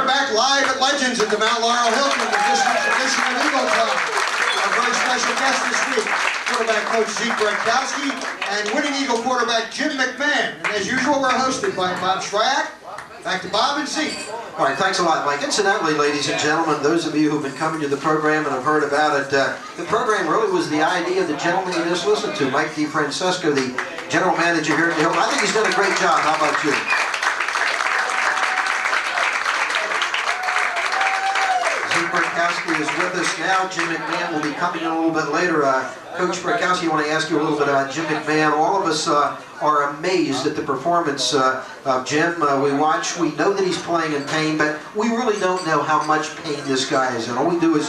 We're back live at Ledgends at the Mount Laurel Hilton at the District's Michigan Eagle Club. Our very special guest this week, quarterback coach Zeke Bredkowski and winning Eagle quarterback Jim McMahon. And as usual, we're hosted by Bob SwYak. Back to Bob and Zeke. All right, thanks a lot, Mike. Incidentally, ladies and gentlemen, those of you who've been coming to the program and have heard about it, the program really was the idea of the gentleman you just listened to, Mike DiFrancesco, the general manager here at the Hilton. I think he's done a great job. How about you? Zeke Bredkowski is with us now. Jim McMahon will be coming in a little bit later. Coach Bredkowski, I want to ask you a little bit about Jim McMahon. All of us are amazed at the performance of Jim. We watch, we know that he's playing in pain, but we really don't know how much pain this guy is in. All we do is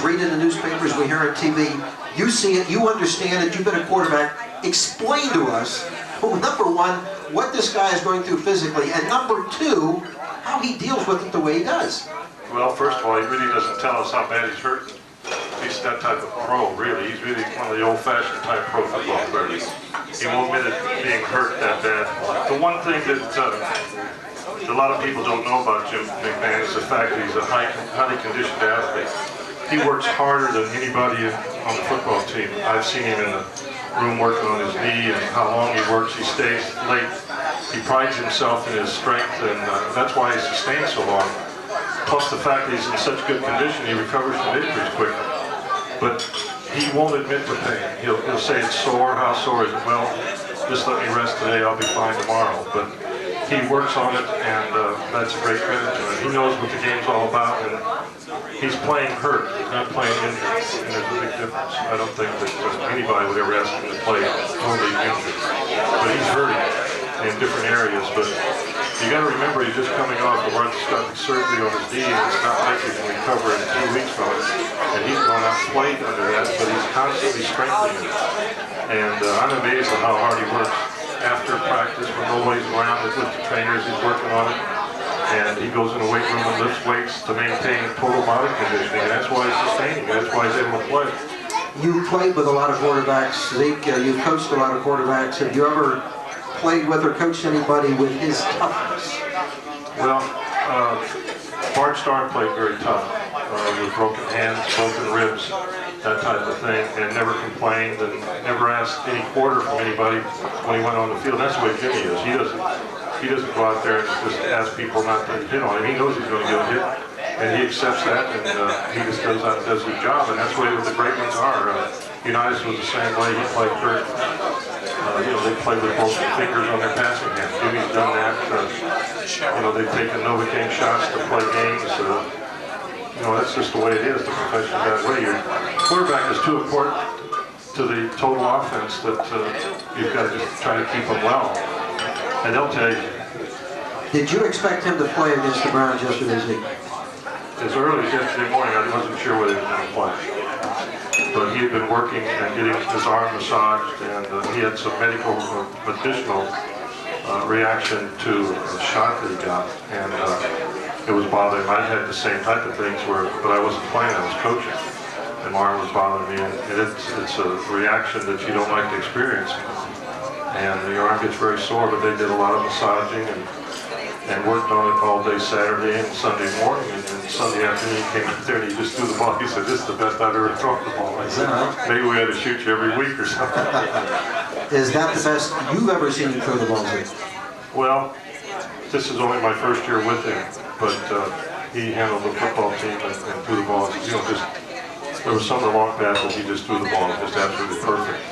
read in the newspapers, we hear on TV. You see it, you understand it, you've been a quarterback. Explain to us, number one, what this guy is going through physically, and number two, how he deals with it the way he does. Well, first of all, he really doesn't tell us how bad he's hurt. He's that type of pro, really. He's really one of the old-fashioned type pro football players. He won't admit it being hurt that bad. The one thing that a lot of people don't know about Jim McMahon is the fact that he's a highly conditioned athlete. He works harder than anybody on the football team. I've seen him in the room working on his knee and how long he works. He stays late. He prides himself in his strength, and that's why he sustains so long. Plus the fact that he's in such good condition, he recovers from injuries quickly. But he won't admit to pain. He'll say it's sore. How sore is it? Well, just let me rest today. I'll be fine tomorrow. But he works on it, and that's a great credit to him. He knows what the game's all about, and he's playing hurt. He's not playing injured, and there's a big difference. I don't think that anybody would ever ask him to play totally injured. But he's hurting in different areas. But you got to remember, he's just coming off of arthroscopic surgery on his knee, and it's not like he can recover in 2 weeks from it. And he's gone out and played under that, but he's constantly strengthening it. And I'm amazed at how hard he works after practice when nobody's around with the trainers. He's working on it, and he goes in the weight room and lifts weights to maintain total body conditioning. And that's why he's sustaining. That's why he's able to play. You played with a lot of quarterbacks, Zeke. You've coached a lot of quarterbacks. Have you ever played with or coached anybody with his toughness? Well, Bart Starr played very tough, with broken hands, broken ribs, that type of thing, and never complained and never asked any quarter from anybody when he went on the field. That's the way Jimmy is. He doesn't go out there and just ask people not to hit on him. He knows he's going to get hit, and he accepts that, and he just goes out and does his job, and that's the way the great ones are. Unitas was the same way. He played hurt. They play with broken fingers on their passing hand. Jimmy's done that. They've taken Novocaine shots to play games. That's just the way it is. The profession that way. Your quarterback is too important to the total offense that you've got to just try to keep them well. And they'll tell you. Did you expect him to play against the Browns yesterday, Zeke? As early as yesterday morning, I wasn't sure whether he was going to play. But he had been working and getting his arm massaged, and he had some medical, additional reaction to a shot that he got, and it was bothering him. I had the same type of things but I wasn't playing, I was coaching, and my arm was bothering me, and it's a reaction that you don't like to experience, and your arm gets very sore. But they did a lot of massaging and worked on it all day Saturday and Sunday morning, and then Sunday afternoon he came out there and he just threw the ball. He said, "This is the best I've ever thrown the ball." I said, "Maybe we had to shoot you every week or something." Is that the best you've ever seen him throw the ball, Zeke? Well, this is only my first year with him, but he handled the football team and threw the ball. There was some of the long passes he just threw the ball, just absolutely perfect.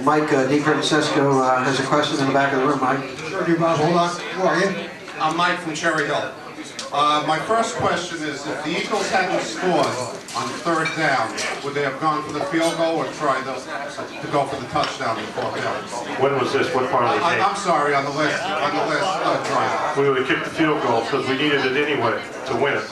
Mike DiFrancesco has a question in the back of the room. Mike. Sure do, Bob. Hold on. Who are you? I'm Mike from Cherry Hill. My first question is, if the Eagles hadn't scored on third down, would they have gone for the field goal or tried to go for the touchdown in fourth down? When was this? What part of the game? I'm sorry, on the last drive. We would have kicked the field goal because we needed it anyway to win it.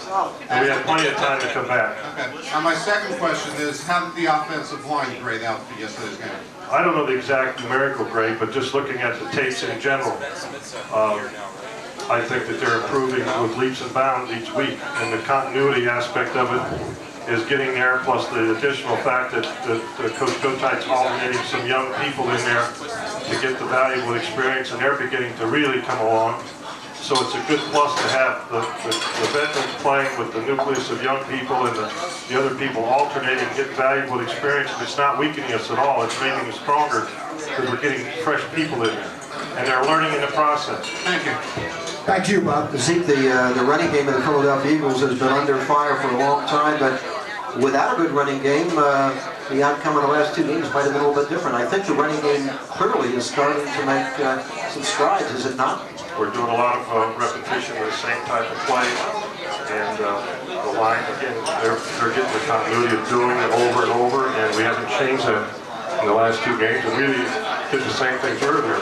And we had plenty of time to come back. Okay. And my second question is, how did the offensive line grade out for yesterday's game? I don't know the exact numerical grade, but just looking at the tapes in general, I think that they're improving with leaps and bounds each week, and the continuity aspect of it is getting there, plus the additional fact that Coach Gotite's alternating some young people in there to get the valuable experience, and they're beginning to really come along. So it's a good plus to have the veterans playing with the nucleus of young people and the other people alternating, getting valuable experience. It's not weakening us at all. It's making us stronger because we're getting fresh people in there. And they're learning in the process. Thank you. Back to you, Bob. Zeke, the running game of the Philadelphia Eagles has been under fire for a long time, but without a good running game, the outcome of the last two games might have been a little bit different. I think the running game clearly is starting to make some strides, is it not? We're doing a lot of repetition of the same type of play, and the line, again, they're getting the continuity of doing it over and over, and we haven't changed that in the last two games, and really did the same things earlier.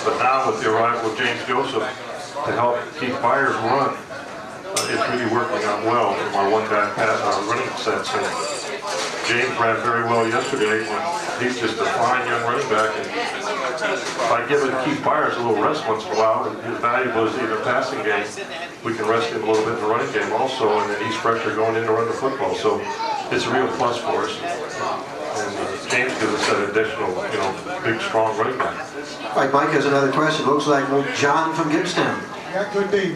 But now with the arrival of James Joseph to help Keith Byers run, it's really working out well from our one-back running sets. And James ran very well yesterday when he's just a fine young running back. And by giving Keith Byers a little rest once in a while, and his valuable is in the passing game, we can rest him a little bit in the running game also, and then he's fresher going in to run the football. So it's a real plus for us. And James gives us that additional, big, strong running back. All right, Mike has another question. Looks like John from Gibbstown. Yeah, could be.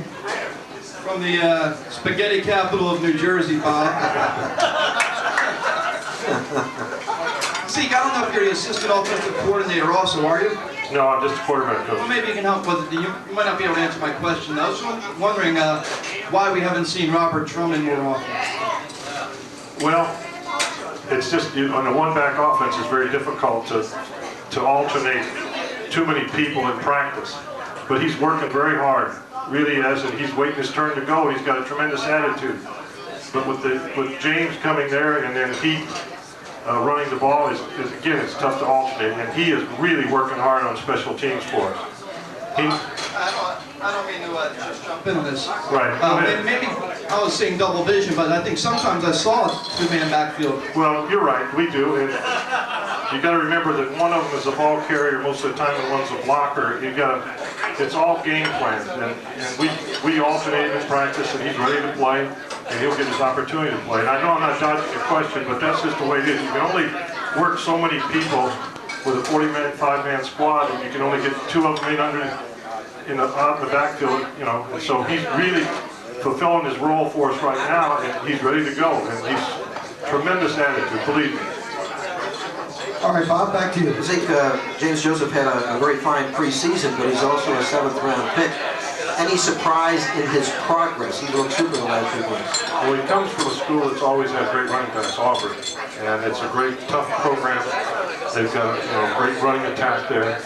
From the spaghetti capital of New Jersey, Bob. Zeke, I don't know if you're the assistant offensive coordinator also, are you? No, I'm just a quarterback coach. Well, maybe you can help with it. You might not be able to answer my question. I was wondering why we haven't seen Robert Drummond more often. Well, it's just, on a one-back offense, it's very difficult to alternate too many people in practice. But he's working very hard. Really is, and he's waiting his turn to go. He's got a tremendous attitude. But with James coming there and then Heath running the ball, is again, it's tough to alternate. And he is really working hard on special teams for us. I don't mean to just jump in on this. Right. Maybe I was saying double vision, but I think sometimes I saw a two-man backfield. Well, you're right. We do. And you got to remember that one of them is a ball carrier most of the time, and one's a blocker. It's all game planned, and we alternate in practice, and he's ready to play, and he'll get his opportunity to play. And I know I'm not dodging your question, but that's just the way it is. You can only work so many people with a 40-man, 5-man squad, and you can only get 2 of them out in the backfield, And so he's really fulfilling his role for us right now, and he's ready to go, and he's tremendous attitude, believe me. All right, Bob, back to you. Zeke, James Joseph had a very fine preseason, but he's also a 7th-round pick. Any surprise in his progress? He looked super the last few games. Well, he comes from a school that's always had great running backs, Auburn, and it's a great, tough program. They've got a great running attack there.